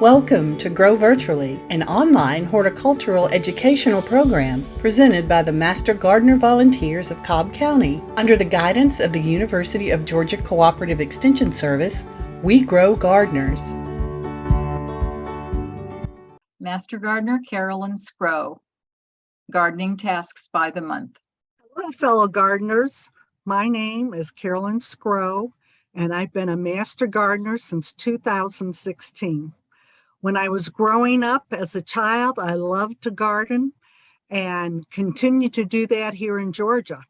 Welcome to Grow Virtually, an online horticultural educational program presented by the Master Gardener Volunteers of Cobb County. Under the guidance of the University of Georgia Cooperative Extension Service, we grow gardeners. Master Gardener Carolyn Sqrow, Gardening Tasks by the Month. Hello, fellow gardeners. My name is Carolyn Sqrow, and I've been a master gardener since 2016. When I was growing up as a child, I loved to garden and continue to do that here in Georgia.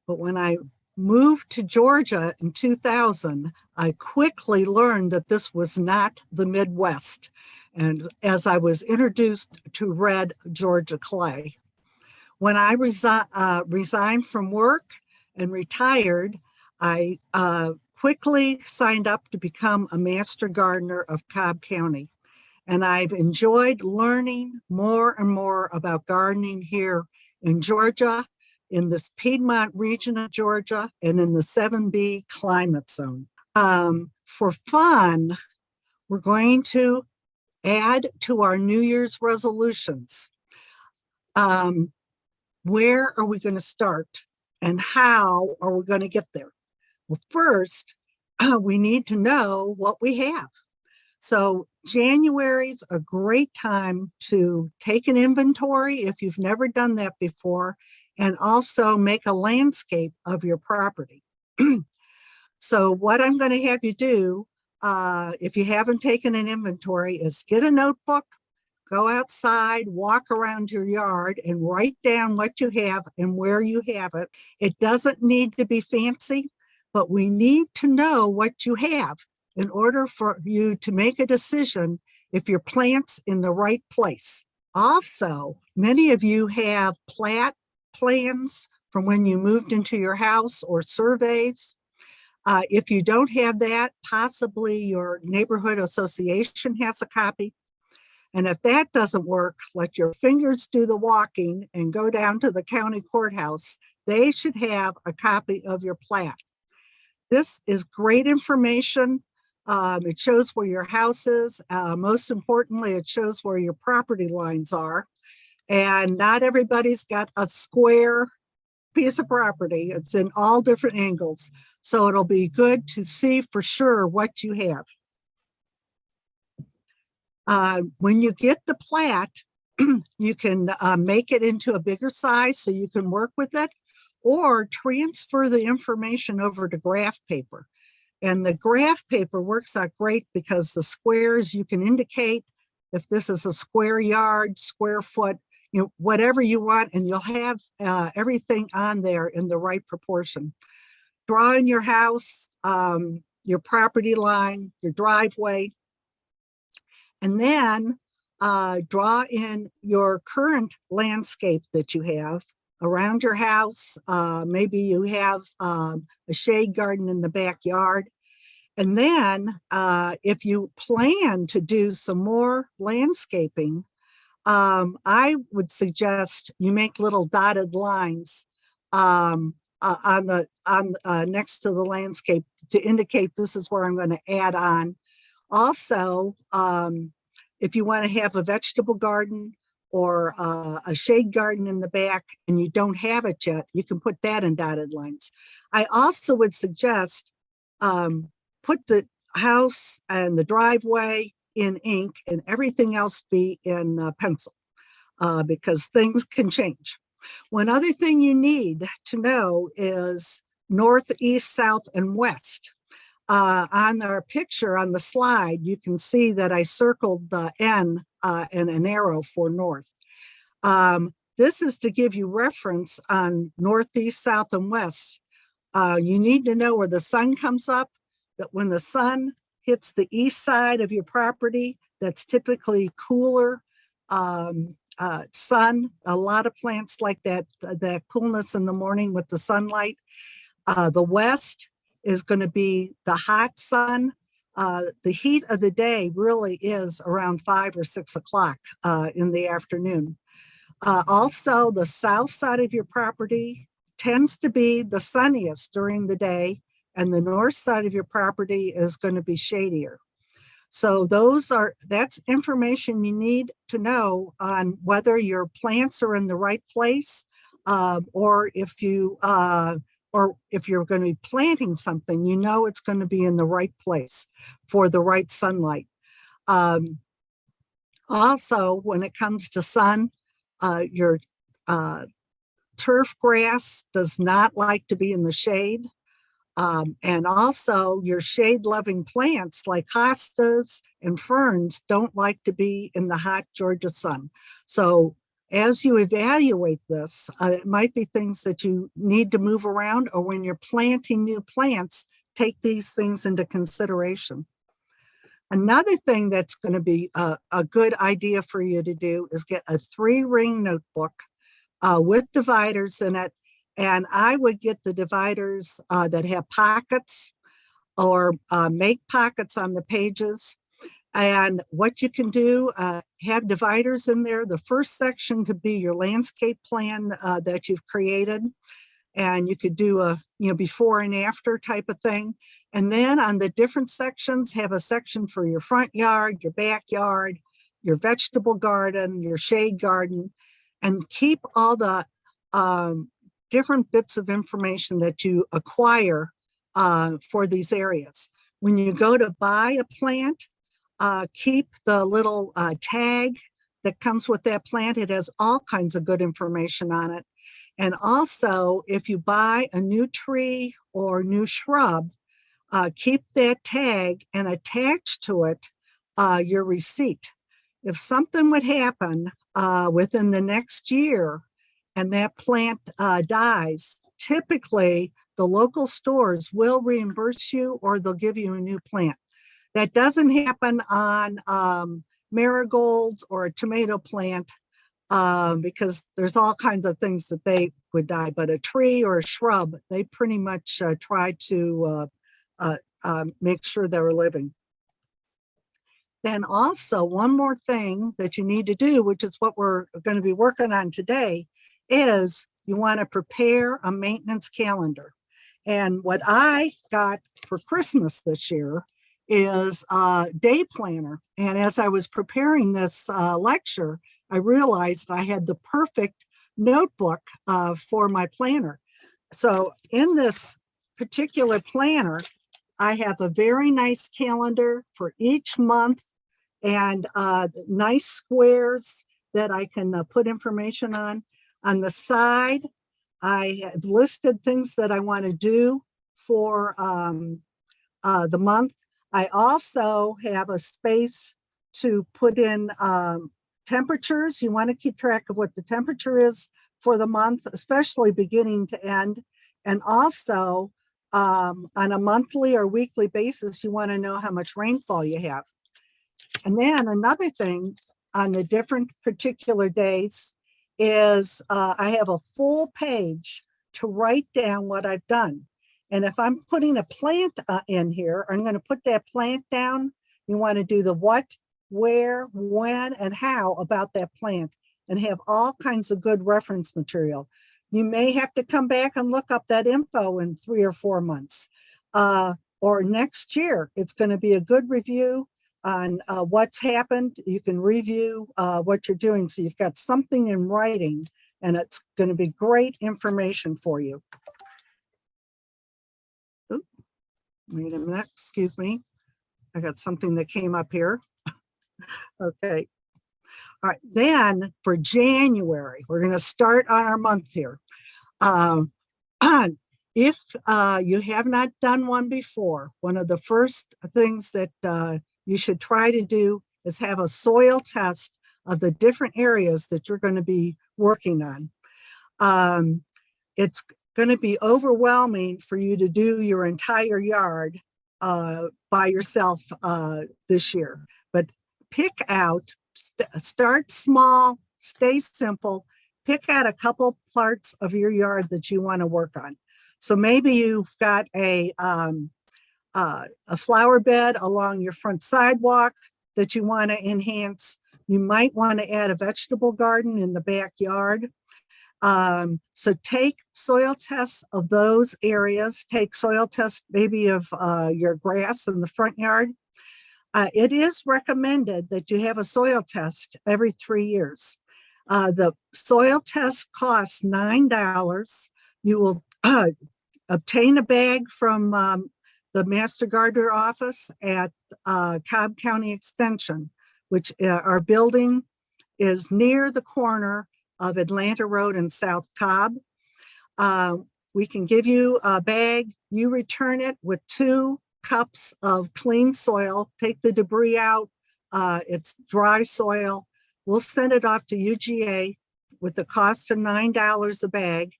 But when I moved to Georgia in 2000, I quickly learned that this was not the Midwest. And as I was introduced to red Georgia clay. When I resigned from work and retired, I quickly signed up to become a master gardener of Cobb County. And I've enjoyed learning more and more about gardening here in Georgia, in this Piedmont region of Georgia, and in the 7B climate zone. For fun, we're going to add to our New Year's resolutions. Where are we going to start and how are we going to get there? Well, first, we need to know what we have. So January's a great time to take an inventory if you've never done that before, and also make a landscape of your property. So what I'm going to have you do, if you haven't taken an inventory, is get a notebook, go outside, walk around your yard, and write down what you have and where you have it. It doesn't need to be fancy, but we need to know what you have in order for you to make a decision if your plant's in the right place. Also, many of you have plat plans from when you moved into your house or surveys. If you don't have that, possibly your neighborhood association has a copy. And if that doesn't work, let your fingers do the walking and go down to the county courthouse. They should have a copy of your plat. This is great information. It shows where your house is. Most importantly, it shows where your property lines are. And not everybody's got a square piece of property. It's in all different angles. So it'll be good to see for sure what you have. When you get the plat, you can make it into a bigger size so you can work with it, or transfer the information over to graph paper. And the graph paper works out great because the squares you can indicate if this is a square yard, square foot, whatever you want, and you'll have everything on there in the right proportion. Draw in your house, your property line, your driveway, and then draw in your current landscape that you have around your house. Maybe you have a shade garden in the backyard. And then if you plan to do some more landscaping, I would suggest you make little dotted lines next to the landscape to indicate this is where I'm going to add on. Also, if you want to have a vegetable garden or a shade garden in the back and you don't have it yet, you can put that in dotted lines. I also would suggest put the house and the driveway in ink and everything else be in pencil because things can change. One other thing you need to know is north, east, south, and west. On our picture on the slide, you can see that I circled the N and an arrow for north. This is to give you reference on northeast, south, and west. You need to know where the sun comes up, that when the sun hits the east side of your property, that's typically cooler sun. A lot of plants like that coolness in the morning with the sunlight. The west is going to be the hot sun. The heat of the day really is around 5 or 6 o'clock in the afternoon. Also, the south side of your property tends to be the sunniest during the day, and the north side of your property is going to be shadier. So that's information you need to know on whether your plants are in the right place, or if you're going to be planting something, you know it's going to be in the right place for the right sunlight. Also, when it comes to sun, your turf grass does not like to be in the shade. And also your shade-loving plants like hostas and ferns don't like to be in the hot Georgia sun. So as you evaluate this, it might be things that you need to move around, or when you're planting new plants, take these things into consideration. Another thing that's going to be a good idea for you to do is get a 3-ring notebook with dividers in it. And I would get the dividers that have pockets, or make pockets on the pages. And what you can do, have dividers in there. The first section could be your landscape plan that you've created. And you could do a before and after type of thing. And then on the different sections, have a section for your front yard, your backyard, your vegetable garden, your shade garden, and keep all the different bits of information that you acquire for these areas. When you go to buy a plant, keep the little tag that comes with that plant. It has all kinds of good information on it. And also, if you buy a new tree or new shrub, keep that tag and attach to it your receipt. If something would happen within the next year and that plant dies, typically the local stores will reimburse you, or they'll give you a new plant. That doesn't happen on marigolds or a tomato plant, because there's all kinds of things that they would die, but a tree or a shrub, they pretty much try to make sure they're living. Then also, one more thing that you need to do, which is what we're going to be working on today, is you want to prepare a maintenance calendar. And what I got for Christmas this year is a day planner. And as I was preparing this lecture, I realized I had the perfect notebook for my planner. So in this particular planner, I have a very nice calendar for each month, and nice squares that I can put information on. On the side, I have listed things that I want to do for the month. I also have a space to put in temperatures. You want to keep track of what the temperature is for the month, especially beginning to end. And also on a monthly or weekly basis, you want to know how much rainfall you have. And then another thing on the different particular days is I have a full page to write down what I've done. And if I'm putting a plant in here, I'm going to put that plant down. You want to do the what, where, when, and how about that plant, and have all kinds of good reference material. You may have to come back and look up that info in 3 or 4 months. Or next year, it's going to be a good review on what's happened. You can review what you're doing. So you've got something in writing, and it's going to be great information for you. Oops, wait a minute, excuse me. I got something that came up here. Okay. All right, then for January, we're going to start on our month here. If you have not done one before, one of the first things that you should try to do is have a soil test of the different areas that you're going to be working on. It's going to be overwhelming for you to do your entire yard by yourself this year, but pick out, start small, stay simple, pick out a couple parts of your yard that you want to work on. So maybe you've got a flower bed along your front sidewalk that you want to enhance. You might want to add a vegetable garden in the backyard. So take soil tests of those areas. Take soil tests maybe of your grass in the front yard. It is recommended that you have a soil test every 3 years. The soil test costs $9. You will obtain a bag from the Master Gardener office at Cobb County Extension, which our building is near the corner of Atlanta Road and South Cobb. We can give you a bag. You return it with 2 cups of clean soil. Take the debris out. It's dry soil. We'll send it off to UGA with the cost of $9 a bag.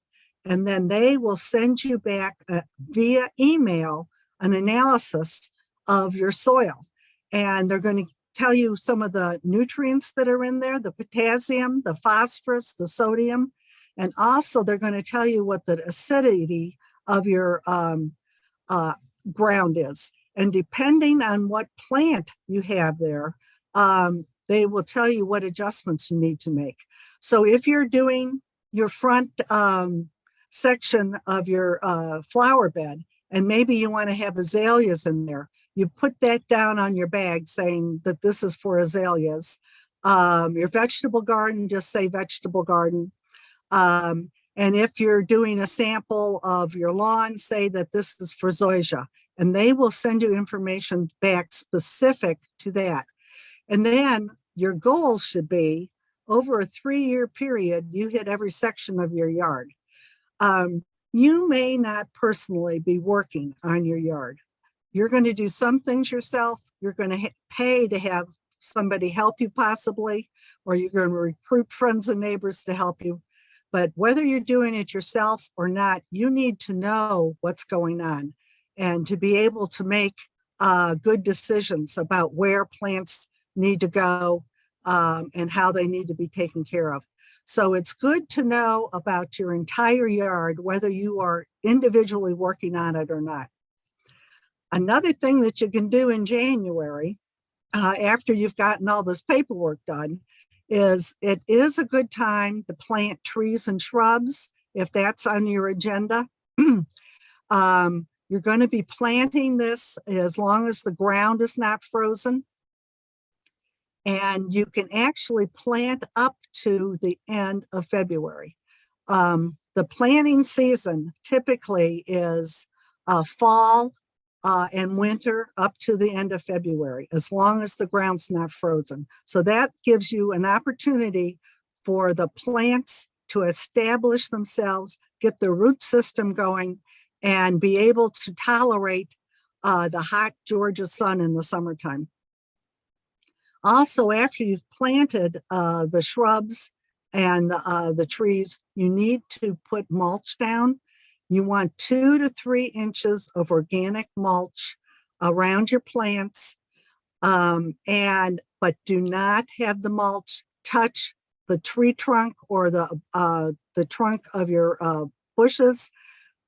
And then they will send you back via email an analysis of your soil. And they're going to tell you some of the nutrients that are in there, the potassium, the phosphorus, the sodium. And also they're going to tell you what the acidity of your ground is. And depending on what plant you have there, they will tell you what adjustments you need to make. So if you're doing your front section of your flower bed, and maybe you want to have azaleas in there, you put that down on your bag saying that this is for azaleas. Your vegetable garden, just say vegetable garden. And if you're doing a sample of your lawn, say that this is for zoysia, and they will send you information back specific to that. And then your goal should be over a 3-year period, you hit every section of your yard. You may not personally be working on your yard. You're going to do some things yourself. You're going to pay to have somebody help you possibly, or you're going to recruit friends and neighbors to help you. But whether you're doing it yourself or not, you need to know what's going on and to be able to make good decisions about where plants need to go and how they need to be taken care of. So it's good to know about your entire yard, whether you are individually working on it or not. Another thing that you can do in January, after you've gotten all this paperwork done, is it is a good time to plant trees and shrubs if that's on your agenda. You're going to be planting this as long as the ground is not frozen. And you can actually plant up to the end of February. The planting season typically is fall and winter up to the end of February, as long as the ground's not frozen. So that gives you an opportunity for the plants to establish themselves, get the root system going, and be able to tolerate the hot Georgia sun in the summertime. Also, after you've planted the shrubs and the trees, you need to put mulch down. You want 2 to 3 inches of organic mulch around your plants, but do not have the mulch touch the tree trunk or the trunk of your bushes.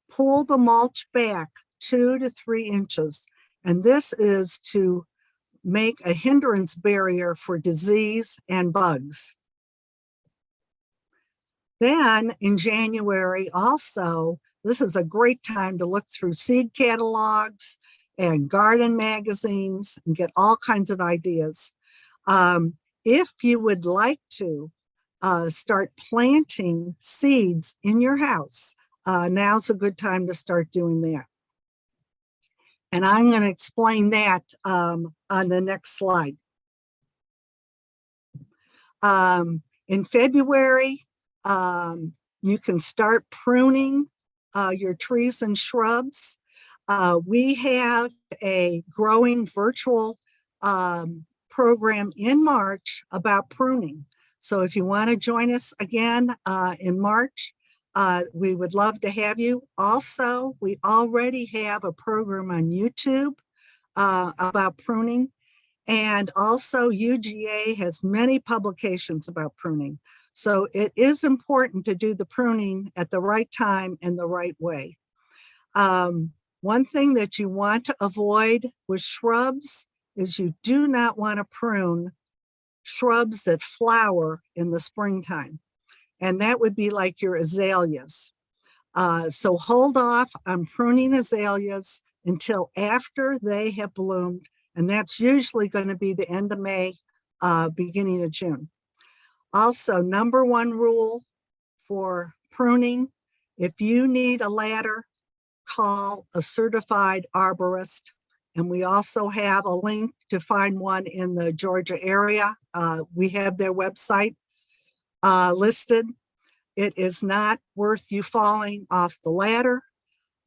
Pull the mulch back 2 to 3 inches, and this is to make a hindrance barrier for disease and bugs. Then in January also, this is a great time to look through seed catalogs and garden magazines and get all kinds of ideas. If you would like to start planting seeds in your house, now's a good time to start doing that. And I'm going to explain that on the next slide. In February, you can start pruning your trees and shrubs. We have a growing virtual program in March about pruning. So if you want to join us again in March, we would love to have you. Also, we already have a program on YouTube about pruning. And also UGA has many publications about pruning. So it is important to do the pruning at the right time and the right way. One thing that you want to avoid with shrubs is you do not want to prune shrubs that flower in the springtime. and that would be like your azaleas. So hold off on pruning azaleas until after they have bloomed, and that's usually going to be the end of May, beginning of June. Also, number one rule for pruning, if you need a ladder, call a certified arborist. And we also have a link to find one in the Georgia area. We have their website listed. It is not worth you falling off the ladder,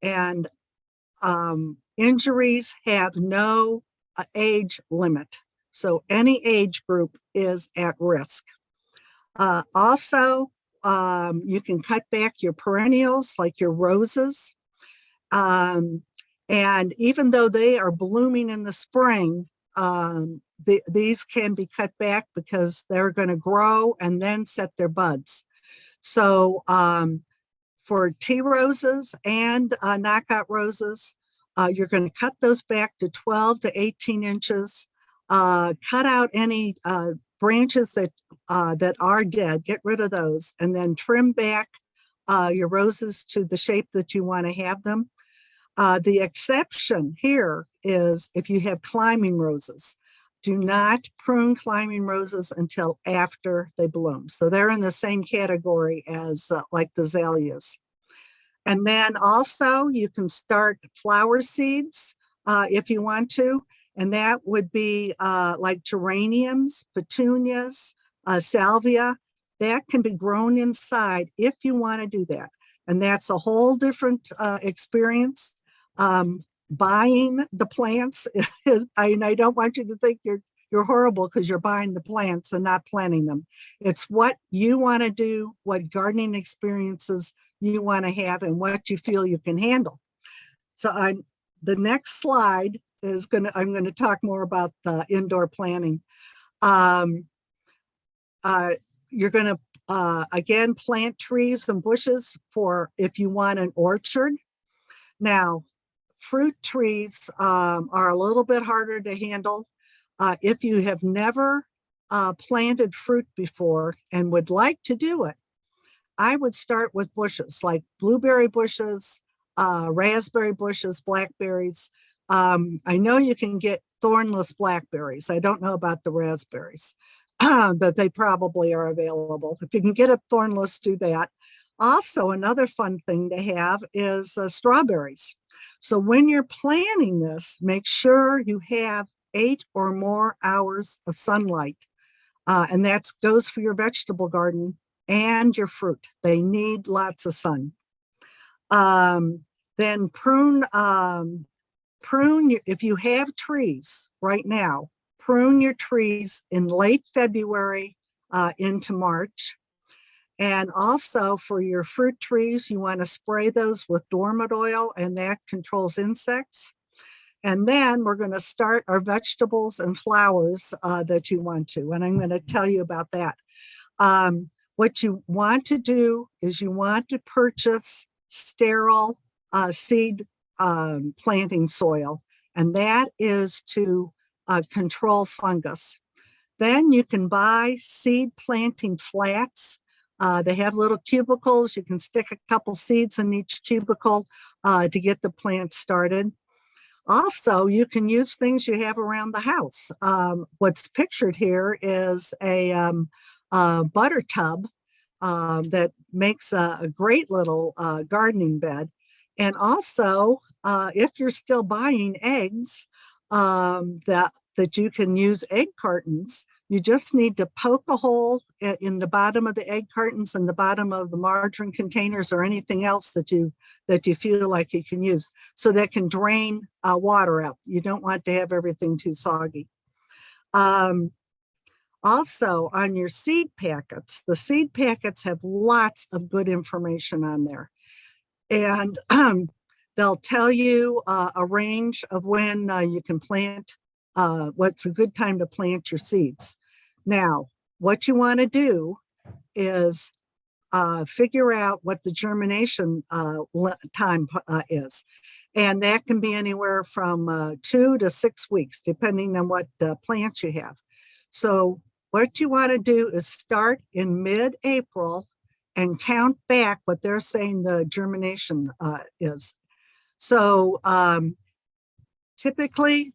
and injuries have no age limit. So any age group is at risk. Also, you can cut back your perennials like your roses. And even though they are blooming in the spring, these can be cut back because they're going to grow and then set their buds. So for tea roses and knockout roses, you're going to cut those back to 12 to 18 inches. Cut out any branches that are dead, get rid of those, and then trim back your roses to the shape that you want to have them. The exception here is if you have climbing roses. Do not prune climbing roses until after they bloom. So they're in the same category as like the azaleas. And then also you can start flower seeds if you want to. And that would be like geraniums, petunias, salvia. That can be grown inside if you want to do that. And that's a whole different experience. Buying the plants, I don't want you to think you're horrible because you're buying the plants and not planting them. It's what you want to do, what gardening experiences you want to have, and what you feel you can handle. So the next slide is I'm going to talk more about the indoor planting. You're going to again plant trees and bushes for if you want an orchard. Now, fruit trees are a little bit harder to handle. If you have never planted fruit before and would like to do it, I would start with bushes like blueberry bushes, raspberry bushes, blackberries. I know you can get thornless blackberries. I don't know about the raspberries, but they probably are available. If you can get a thornless, do that. Also, another fun thing to have is strawberries. So when you're planting this, make sure you have 8 or more hours of sunlight. And that goes for your vegetable garden and your fruit. They need lots of sun. Then prune, if you have trees right now, prune your trees in late February into March. And also for your fruit trees, you want to spray those with dormant oil, and that controls insects. And then we're going to start our vegetables and flowers that you want to, and I'm going to tell you about that. What you want to do is you want to purchase sterile seed planting soil, and that is to control fungus. Then you can buy seed planting flats. They have little cubicles. You can stick a couple seeds in each cubicle to get the plant started. Also, you can use things you have around the house. What's pictured here is a butter tub that makes a great little gardening bed. And also, if you're still buying eggs, that you can use egg cartons. You just need to poke a hole in the bottom of the egg cartons and the bottom of the margarine containers or anything else that you feel like you can use, so that can drain water out. You don't want to have everything too soggy. Also, on your seed packets, the seed packets have lots of good information on there. And they'll tell you a range of when you can plant, what's a good time to plant your seeds. Now, what you want to do is figure out what the germination time is. And that can be anywhere from 2 to 6 weeks, depending on what plants you have. So what you want to do is start in mid-April and count back what they're saying the germination is. So typically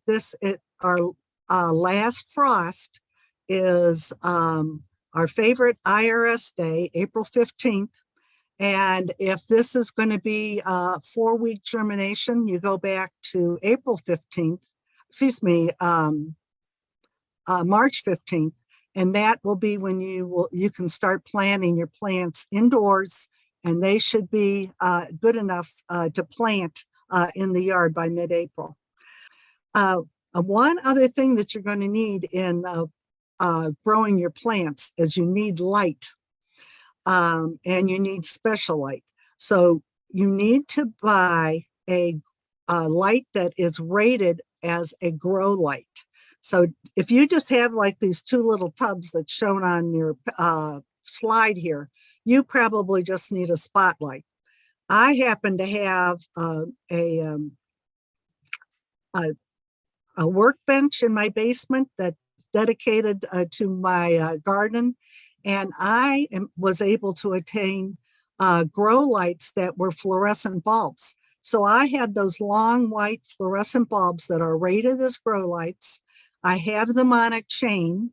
our last frost is our favorite IRS day, April 15th. And if this is going to be a 4-week germination, you go back to April 15th, March 15th. And that will be when you can start planting your plants indoors, and they should be good enough to plant in the yard by mid-April. One other thing that you're going to need in growing your plants is you need light, and you need special light. So you need to buy a light that is rated as a grow light. So if you just have like these 2 little tubs that's shown on your slide here, you probably just need a spotlight. I happen to have a workbench in my basement that's dedicated to my garden, and I was able to attain grow lights that were fluorescent bulbs. So I had those long white fluorescent bulbs that are rated as grow lights. I have them on a chain.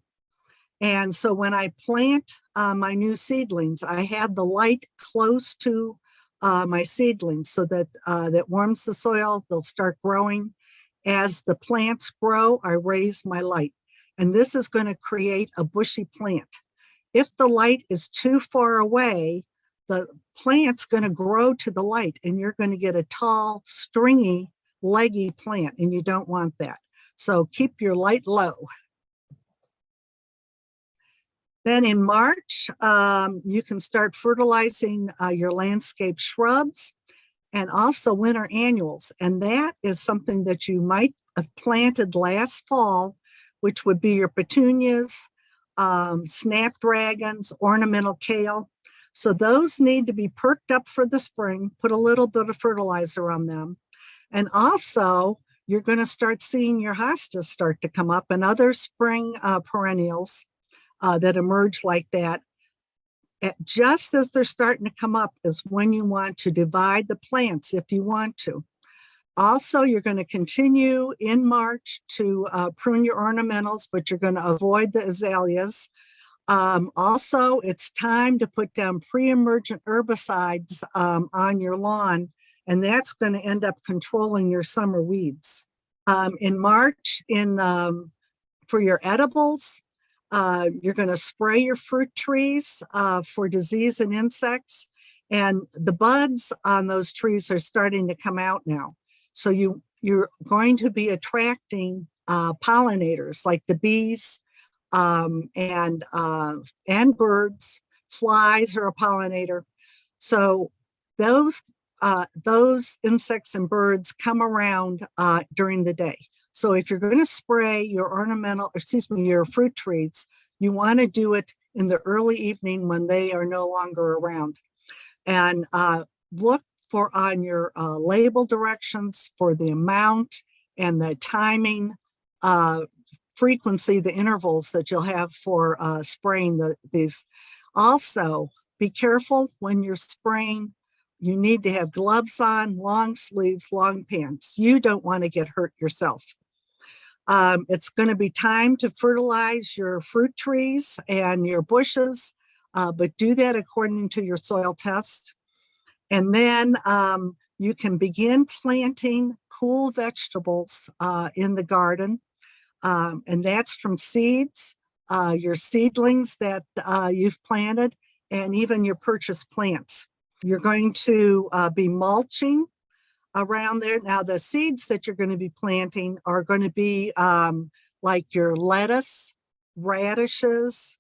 And so when I plant my new seedlings, I have the light close to my seedlings so that that warms the soil. They'll start growing. As the plants grow, I raise my light. And this is going to create a bushy plant. If the light is too far away, the plant's going to grow to the light, and you're going to get a tall, stringy, leggy plant, and you don't want that. So keep your light low. Then in March, you can start fertilizing your landscape shrubs and also winter annuals. And that is something that you might have planted last fall, which would be your petunias, snapdragons, ornamental kale. So those need to be perked up for the spring, put a little bit of fertilizer on them. And also, you're going to start seeing your hostas start to come up and other spring perennials that emerge like that. Just as they're starting to come up is when you want to divide the plants if you want to. Also, you're going to continue in March to prune your ornamentals, but you're going to avoid the azaleas. Also, it's time to put down pre-emergent herbicides on your lawn, and that's going to end up controlling your summer weeds. In March, for your edibles, you're going to spray your fruit trees for disease and insects, and the buds on those trees are starting to come out now. So you're going to be attracting pollinators like the bees and birds. Flies are a pollinator. So those insects and birds come around during the day. So if you're going to spray your your fruit trees, you want to do it in the early evening when they are no longer around. And look for on your label directions for the amount and the timing, frequency, the intervals that you'll have for spraying these. Also, be careful when you're spraying. You need to have gloves on, long sleeves, long pants. You don't want to get hurt yourself. It's going to be time to fertilize your fruit trees and your bushes, but do that according to your soil test. And then you can begin planting cool vegetables in the garden. And that's from seeds, your seedlings that you've planted, and even your purchased plants. You're going to be mulching around there. Now, the seeds that you're going to be planting are going to be like your lettuce, radishes.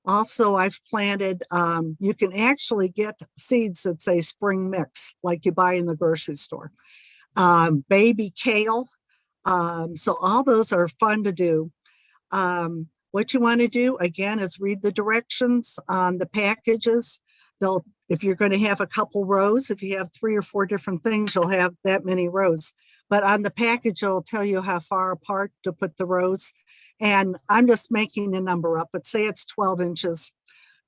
Also, I've planted, you can actually get seeds that say spring mix, like you buy in the grocery store. Baby kale. So all those are fun to do. What you want to do, again, is read the directions on the packages. If you're going to have a couple rows, if you have 3 or 4 different things, you'll have that many rows. But on the package, it'll tell you how far apart to put the rows. And I'm just making a number up, but say it's 12 inches.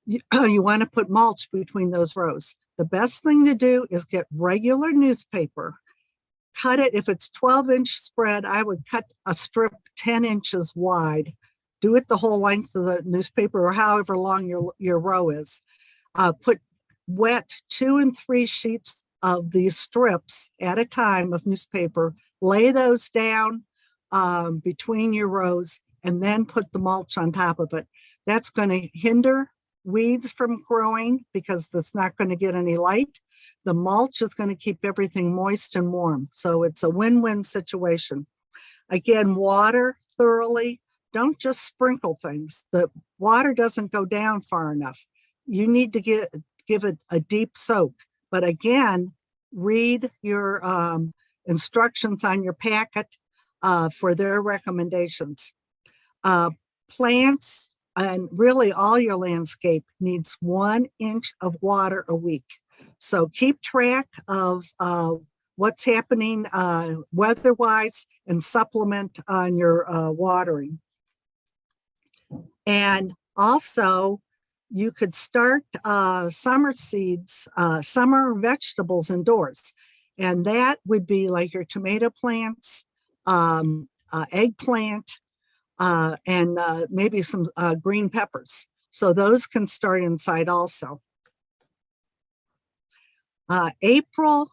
you want to put mulch between those rows. The best thing to do is get regular newspaper, cut it. If it's 12-inch spread, I would cut a strip 10 inches wide. Do it the whole length of the newspaper or however long your row is. Put wet 2 and 3 sheets of these strips at a time of newspaper. Lay those down between your rows and then put the mulch on top of it. That's going to hinder weeds from growing because it's not going to get any light. The mulch is going to keep everything moist and warm. So it's a win-win situation. Again, water thoroughly. Don't just sprinkle things. The water doesn't go down far enough. You need to give it a deep soak. But again, read your instructions on your packet for their recommendations. Plants and really all your landscape needs 1 inch of water a week. So keep track of what's happening weather-wise and supplement on your watering. And also, you could start summer seeds, summer vegetables indoors. And that would be like your tomato plants, eggplant, and maybe some green peppers. So those can start inside also. April's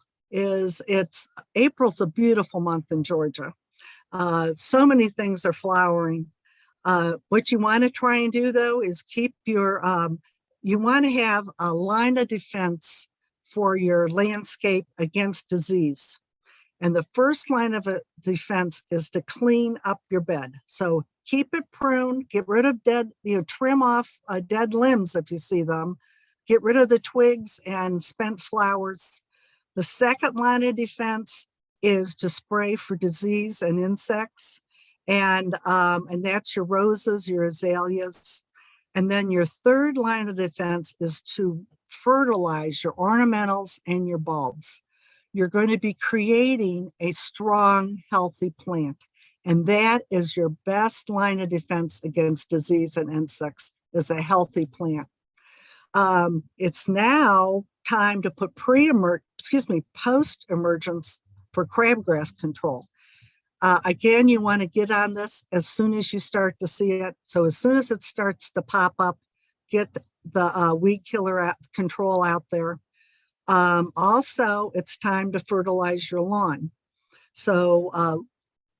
a beautiful month in Georgia. So many things are flowering. What you want to try and do though is keep your, you want to have a line of defense for your landscape against disease. And the first line of defense is to clean up your bed. So keep it pruned, get rid of trim off dead limbs if you see them, get rid of the twigs and spent flowers. The second line of defense is to spray for disease and insects. And that's your roses, your azaleas. And then your third line of defense is to fertilize your ornamentals and your bulbs. You're going to be creating a strong, healthy plant. And that is your best line of defense against disease and insects, is a healthy plant. It's now time to put post-emergence for crabgrass control. Again, you want to get on this as soon as you start to see it. So as soon as it starts to pop up, get the weed killer control out there. Also, it's time to fertilize your lawn. So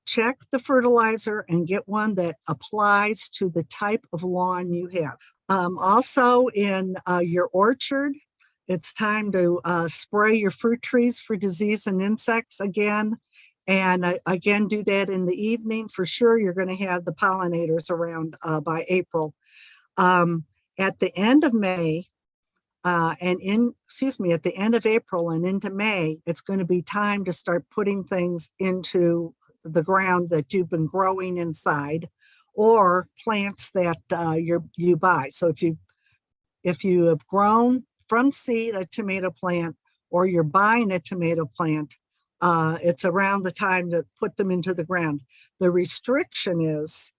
check the fertilizer and get one that applies to the type of lawn you have. Also in your orchard, it's time to spray your fruit trees for disease and insects again. And again, do that in the evening. For sure, you're going to have the pollinators around by April. At the end of May, at the end of April and into May, it's going to be time to start putting things into the ground that you've been growing inside, or plants that you buy. So if you have grown from seed a tomato plant, or you're buying a tomato plant, it's around the time to put them into the ground. The restriction is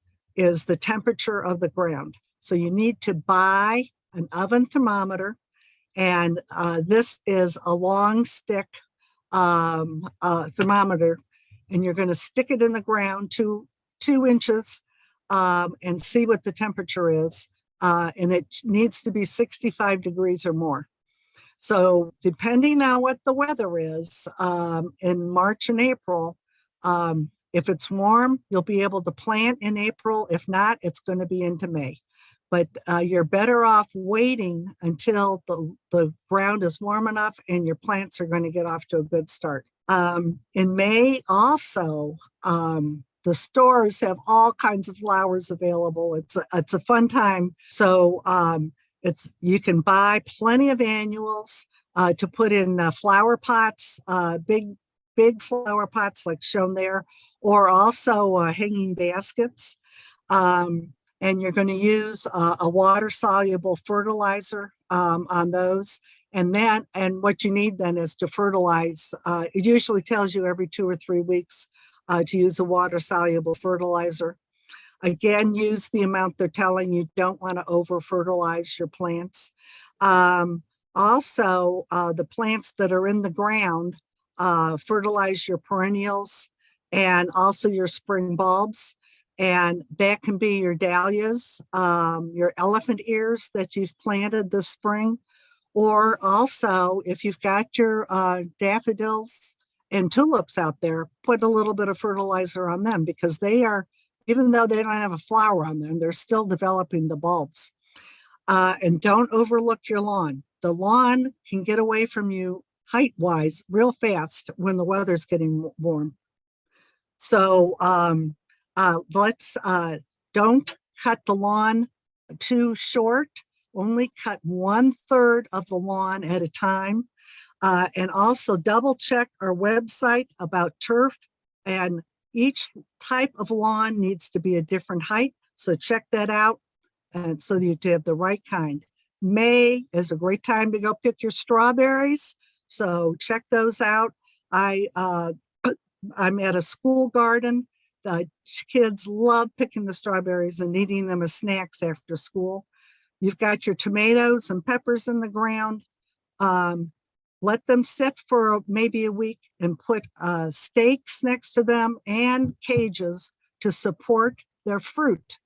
the temperature of the ground. So you need to buy an oven thermometer, and this is a long stick thermometer, and you're going to stick it in the ground 2 inches and see what the temperature is. And it needs to be 65 degrees or more. So depending on what the weather is in March and April, if it's warm, you'll be able to plant in April. If not, it's going to be into May. But you're better off waiting until the ground is warm enough and your plants are going to get off to a good start. In May also, the stores have all kinds of flowers available. It's a fun time. So you can buy plenty of annuals to put in flower pots, big flower pots like shown there, or also hanging baskets. And you're going to use a water-soluble fertilizer on those. And what you need then is to fertilize. It usually tells you every 2 or 3 weeks to use a water-soluble fertilizer. Again, use the amount they're telling you. Don't want to over fertilize your plants. Also, the plants that are in the ground, fertilize your perennials and also your spring bulbs. And that can be your dahlias, your elephant ears that you've planted this spring, or also if you've got your daffodils and tulips out there, put a little bit of fertilizer on them, because they are, even though they don't have a flower on them, they're still developing the bulbs. And don't overlook your lawn. The lawn can get away from you height-wise real fast when the weather's getting warm. So let's don't cut the lawn too short. Only cut 1/3 of the lawn at a time. And also double check our website about turf, and each type of lawn needs to be a different height. So check that out, and so you have the right kind. May is a great time to go pick your strawberries. So check those out. I'm at a school garden. The kids love picking the strawberries and eating them as snacks after school. You've got your tomatoes and peppers in the ground. Let them sit for maybe a week, and put stakes next to them and cages to support their fruit.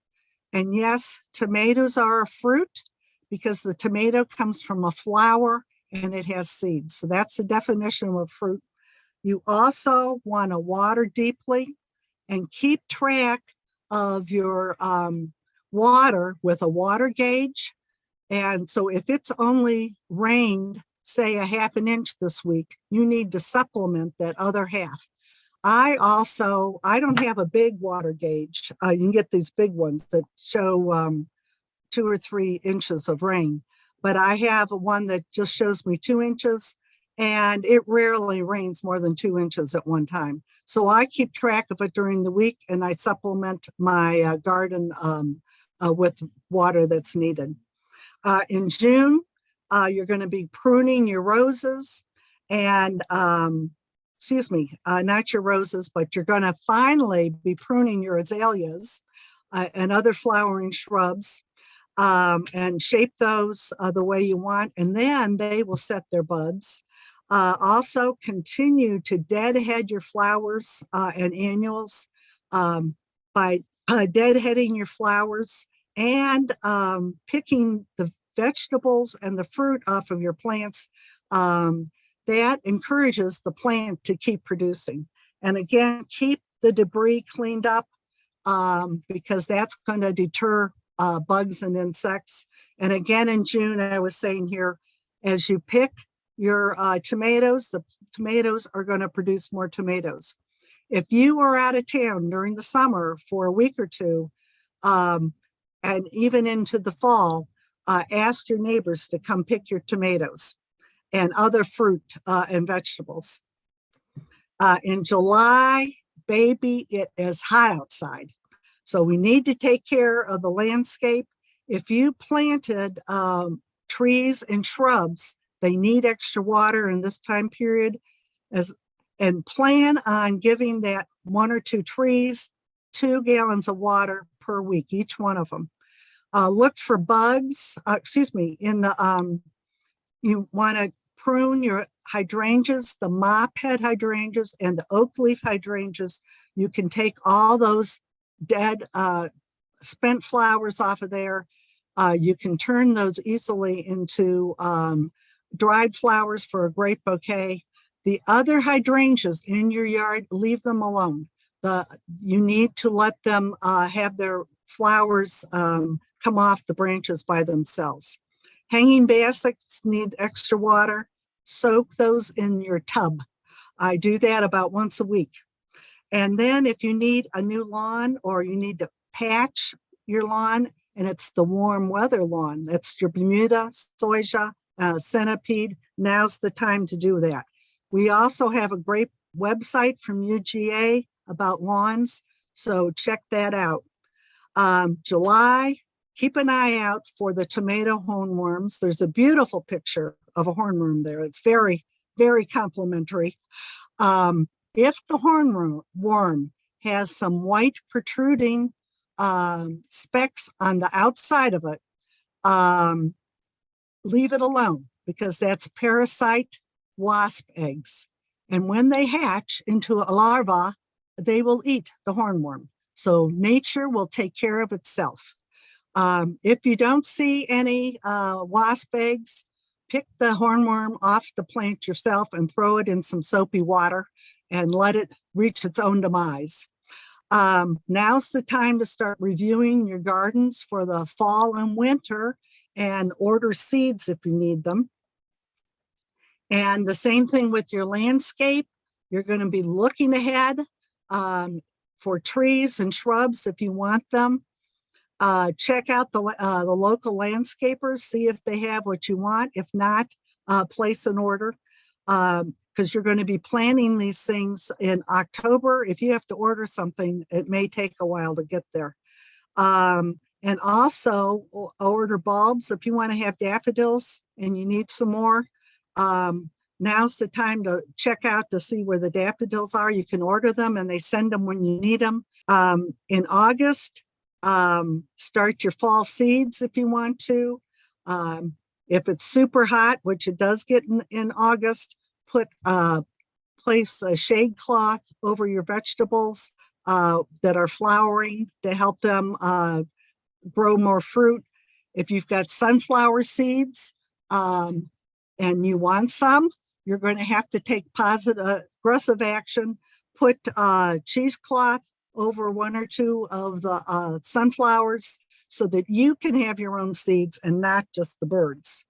And yes, tomatoes are a fruit because the tomato comes from a flower and it has seeds. So that's the definition of fruit. You also want to water deeply and keep track of your water with a water gauge. And so if it's only rained, say a 1/2 inch this week, you need to supplement that other half. I don't have a big water gauge. You can get these big ones that show 2 or 3 inches of rain, but I have one that just shows me 2 inches, and it rarely rains more than 2 inches at one time. So I keep track of it during the week, and I supplement my garden with water that's needed. In June, you're going to be pruning your roses and, not your roses, but you're going to finally be pruning your azaleas and other flowering shrubs, and shape those the way you want, and then they will set their buds. Also continue to deadhead your flowers and annuals by deadheading your flowers and picking the vegetables and the fruit off of your plants. That encourages the plant to keep producing. And again, keep the debris cleaned up because that's going to deter bugs and insects. And again, in June, I was saying here, as you pick your tomatoes, the tomatoes are going to produce more tomatoes. If you are out of town during the summer for a week or two, and even into the fall, ask your neighbors to come pick your tomatoes and other fruit and vegetables. In July, baby, it is hot outside. So we need to take care of the landscape. If you planted trees and shrubs, they need extra water in this time period, and plan on giving that 1 or 2 trees 2 gallons of water per week, each one of them. Look for bugs, in the, you want to prune your hydrangeas, the mop head hydrangeas and the oak leaf hydrangeas. You can take all those dead, spent flowers off of there. You can turn those easily into dried flowers for a great bouquet. The other hydrangeas in your yard, leave them alone. You need to let them have their flowers come off the branches by themselves. Hanging baskets need extra water. Soak those in your tub. I do that about once a week. And then if you need a new lawn or you need to patch your lawn, and it's the warm weather lawn, that's your Bermuda, Zoysia, centipede, now's the time to do that. We also have a great website from UGA about lawns, so check that out. July, keep an eye out for the tomato hornworms. There's a beautiful picture of a hornworm there. It's very, very complimentary. If the hornworm has some white protruding specks on the outside of it, leave it alone, because that's parasite wasp eggs. And when they hatch into a larva, they will eat the hornworm. So nature will take care of itself. If you don't see any wasp eggs, pick the hornworm off the plant yourself and throw it in some soapy water and let it reach its own demise. Now's the time to start reviewing your gardens for the fall and winter and order seeds if you need them. And the same thing with your landscape. You're going to be looking ahead for trees and shrubs if you want them. Check out the local landscapers, see if they have what you want. If not, place an order, because you're going to be planting these things in October. If you have to order something, it may take a while to get there. And also order bulbs if you want to have daffodils and you need some more. Now's the time to check out to see where the daffodils are. You can order them and they send them when you need them. In August, start your fall seeds if you want to. If it's super hot, which it does get in August, place a shade cloth over your vegetables that are flowering to help them grow more fruit. If you've got sunflower seeds and you want some, you're going to have to take aggressive action. Put cheesecloth over one or two of the sunflowers so that you can have your own seeds and not just the birds.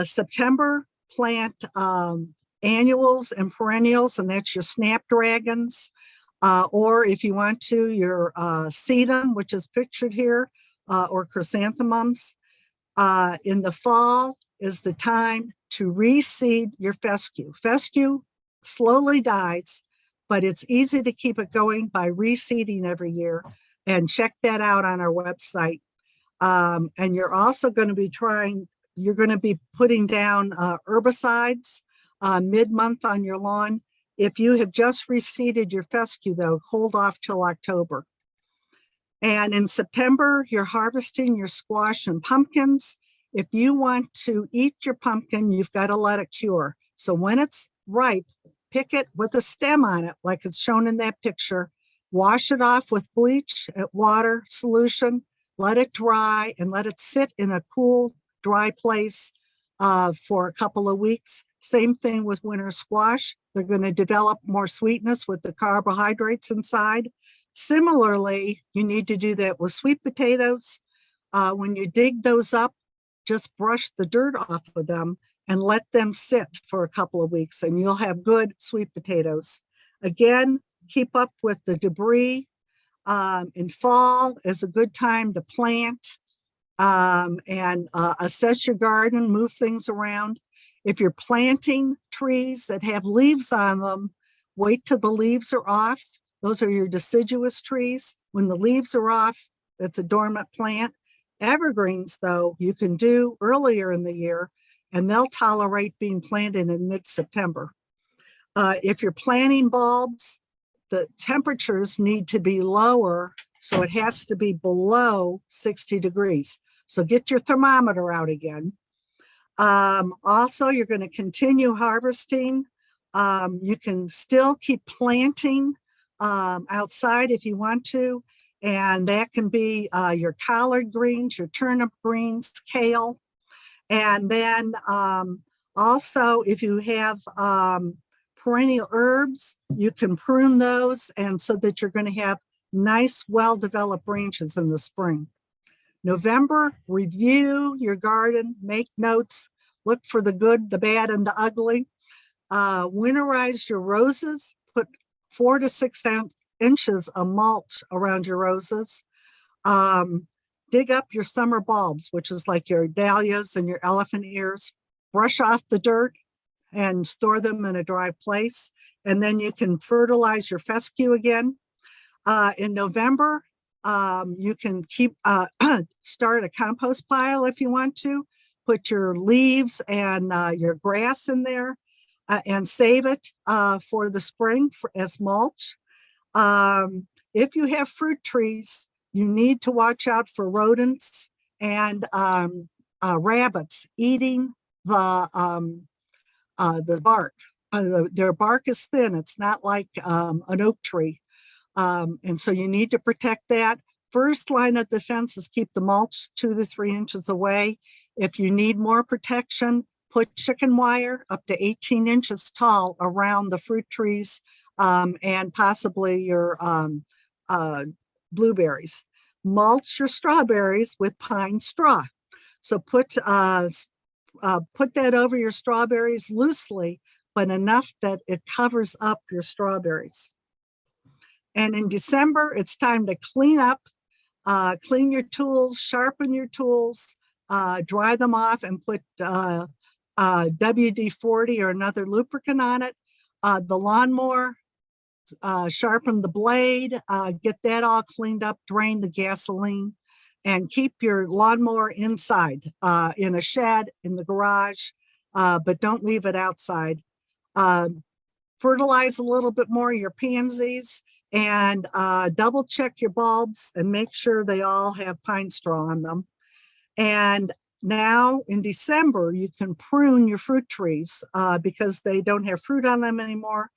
September, plant annuals and perennials, and that's your snapdragons. Or if you want to, your sedum, which is pictured here, or chrysanthemums. In the fall is the time to reseed your fescue. Fescue slowly dies, but it's easy to keep it going by reseeding every year, and check that out on our website. And you're also going to be putting down herbicides mid-month on your lawn. If you have just reseeded your fescue, though, hold off till October. And in September, you're harvesting your squash and pumpkins. If you want to eat your pumpkin, you've got to let it cure. So when it's ripe, pick it with a stem on it, like it's shown in that picture. Wash it off with bleach, water solution, let it dry, and let it sit in a cool, dry place for a couple of weeks. Same thing with winter squash. They're going to develop more sweetness with the carbohydrates inside. Similarly, you need to do that with sweet potatoes. When you dig those up, just brush the dirt off of them and let them sit for a couple of weeks, and you'll have good sweet potatoes. Again, keep up with the debris. In fall is a good time to plant and assess your garden, move things around. If you're planting trees that have leaves on them, wait till the leaves are off. Those are your deciduous trees. When the leaves are off, it's a dormant plant. Evergreens, though, you can do earlier in the year, and they'll tolerate being planted in mid-September. If you're planting bulbs, the temperatures need to be lower, so it has to be below 60 degrees. So get your thermometer out again. Also, you're going to continue harvesting. You can still keep planting outside if you want to, and that can be your collard greens, your turnip greens, kale. And then also, if you have perennial herbs, you can prune those, and so that you're going to have nice, well-developed branches in the spring. November, review your garden, make notes, look for the good, the bad, and the ugly. Winterize your roses, put 4 to 6 inches of mulch around your roses. Dig up your summer bulbs, which is like your dahlias and your elephant ears. Brush off the dirt and store them in a dry place. And then you can fertilize your fescue again. In November, you can start a compost pile if you want to. Put your leaves and your grass in there and save it for the spring as mulch. If you have fruit trees, You need to watch out for rodents and rabbits eating the bark. Their bark is thin. It's not like an oak tree. And so you need to protect that. First line of defense is keep the mulch 2 to 3 inches away. If you need more protection, put chicken wire up to 18 inches tall around the fruit trees and possibly your blueberries. Mulch your strawberries with pine straw. So put that over your strawberries loosely, but enough that it covers up your strawberries. And in December, it's time to clean up, clean your tools, sharpen your tools, dry them off, and put WD-40 or another lubricant on it. The lawnmower, sharpen the blade, get that all cleaned up, drain the gasoline, and keep your lawnmower inside, in a shed, in the garage, but don't leave it outside. Fertilize a little bit more of your pansies, and double check your bulbs and make sure they all have pine straw on them. And now in December, you can prune your fruit trees because they don't have fruit on them anymore,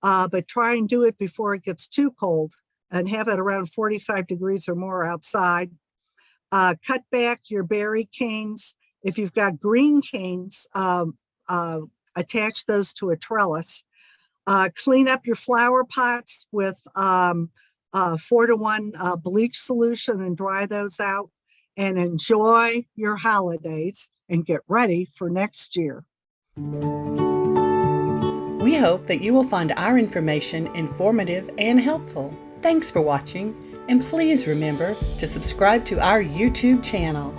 but try and do it before it gets too cold and have it around 45 degrees or more outside. Cut back your berry canes. If you've got green canes, attach those to a trellis. Clean up your flower pots with 4-to-1 bleach solution and dry those out, and enjoy your holidays and get ready for next year. We hope that you will find our information informative and helpful. Thanks for watching, and please remember to subscribe to our YouTube channel.